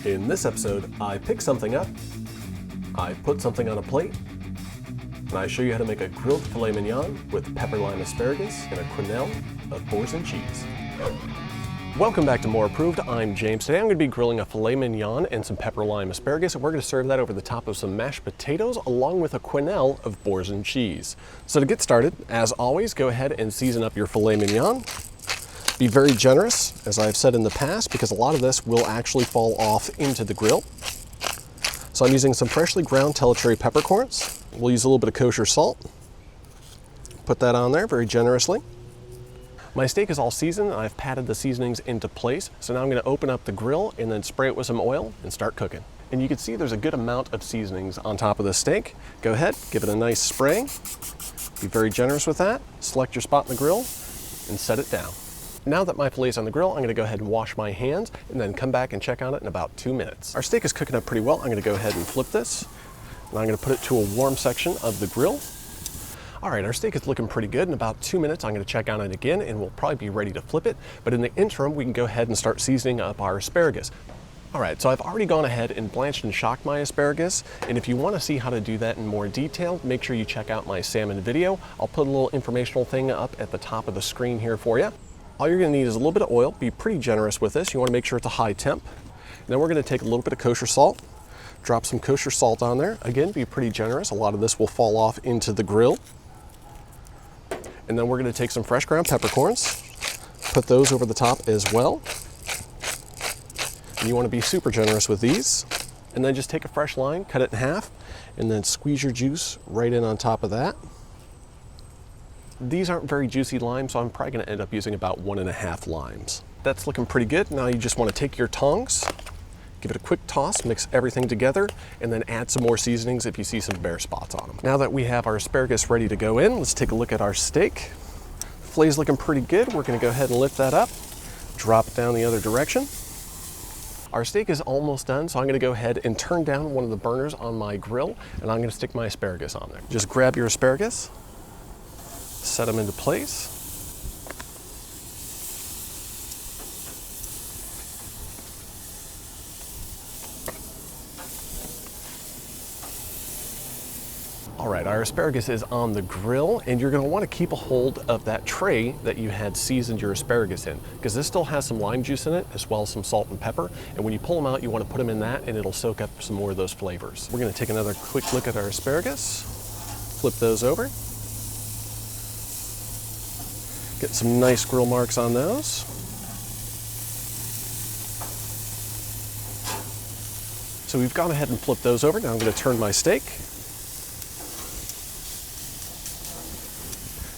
In this episode, I pick something up, I put something on a plate, and I show you how to make a grilled filet mignon with pepper lime asparagus and a quenelle of boursin and cheese. Welcome back to More Approved. I'm James. Today I'm going to be grilling a filet mignon and some pepper lime asparagus, and we're going to serve that over the top of some mashed potatoes along with a quenelle of boursin cheese. So to get started, as always, go ahead and season up your filet mignon. Be very generous, as I've said in the past, because a lot of this will actually fall off into the grill. So I'm using some freshly ground Tellicherry peppercorns. We'll use a little bit of kosher salt. Put that on there very generously. My steak is all seasoned. I've patted the seasonings into place. So now I'm going to open up the grill and then spray it with some oil and start cooking. And you can see there's a good amount of seasonings on top of the steak. Go ahead, give it a nice spray. Be very generous with that. Select your spot in the grill and set it down. Now that my filet's on the grill, I'm going to go ahead and wash my hands and then come back and check on it in about 2 minutes. Our steak is cooking up pretty well. I'm going to go ahead and flip this, and I'm going to put it to a warm section of the grill. All right, our steak is looking pretty good. In about 2 minutes, I'm going to check on it again, and we'll probably be ready to flip it. But in the interim, we can go ahead and start seasoning up our asparagus. All right, so I've already gone ahead and blanched and shocked my asparagus, and if you want to see how to do that in more detail, make sure you check out my salmon video. I'll put a little informational thing up at the top of the screen here for you. All you're going to need is a little bit of oil. Be pretty generous with this. You want to make sure it's a high temp. And then we're going to take a little bit of kosher salt, drop some kosher salt on there. Again, be pretty generous. A lot of this will fall off into the grill. And then we're going to take some fresh ground peppercorns, put those over the top as well. And you want to be super generous with these. And then just take a fresh lime, cut it in half, and then squeeze your juice right in on top of that. These aren't very juicy limes, so I'm probably going to end up using about 1.5 limes. That's looking pretty good. Now you just want to take your tongs, give it a quick toss, mix everything together, and then add some more seasonings if you see some bare spots on them. Now that we have our asparagus ready to go in, let's take a look at our steak. Filet's looking pretty good. We're going to go ahead and lift that up, drop it down the other direction. Our steak is almost done, so I'm going to go ahead and turn down one of the burners on my grill, and I'm going to stick my asparagus on there. Just grab your asparagus, set them into place. All right, our asparagus is on the grill, and you're going to want to keep a hold of that tray that you had seasoned your asparagus in, because this still has some lime juice in it, as well as some salt and pepper. And when you pull them out, you want to put them in that, and it'll soak up some more of those flavors. We're going to take another quick look at our asparagus, flip those over. Get some nice grill marks on those. So we've gone ahead and flipped those over. Now I'm going to turn my steak.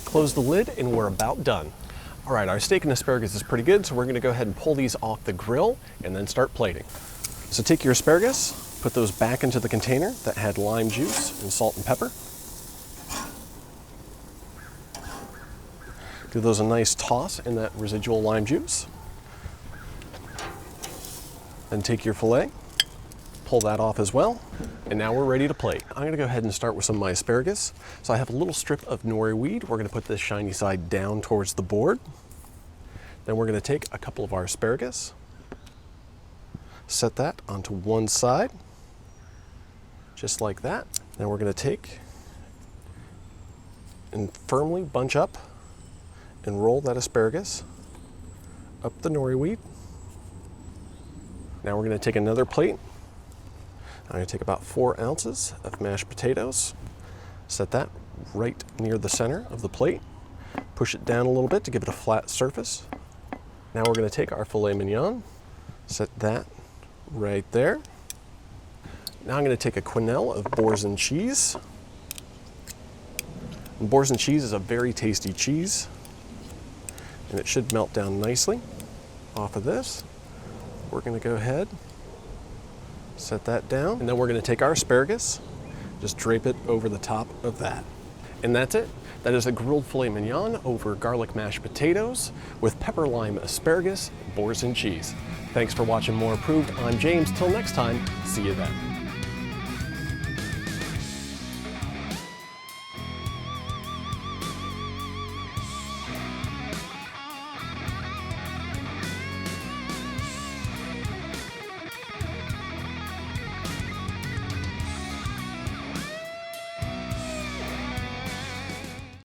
Close the lid, and we're about done. All right, our steak and asparagus is pretty good, so we're going to go ahead and pull these off the grill and then start plating. So take your asparagus, put those back into the container that had lime juice and salt and pepper. Give those a nice toss in that residual lime juice. Then take your filet, pull that off as well, and now we're ready to plate. I'm gonna go ahead and start with some of my asparagus. So I have a little strip of nori weed. We're gonna put this shiny side down towards the board. Then we're gonna take a couple of our asparagus, set that onto one side, just like that. Then we're gonna take and firmly bunch up and roll that asparagus up the nori weed. Now we're going to take another plate. I'm going to take about 4 ounces of mashed potatoes, set that right near the center of the plate, push it down a little bit to give it a flat surface. Now we're going to take our filet mignon, set that right there. Now I'm going to take a quenelle of boursin cheese. And boursin cheese is a very tasty cheese, and it should melt down nicely off of this. We're going to go ahead, set that down, and then we're going to take our asparagus, just drape it over the top of that. And that's it. That is a grilled filet mignon over garlic mashed potatoes with pepper lime asparagus, boursin cheese. Thanks for watching More Approved. I'm James. Till next time, see you then.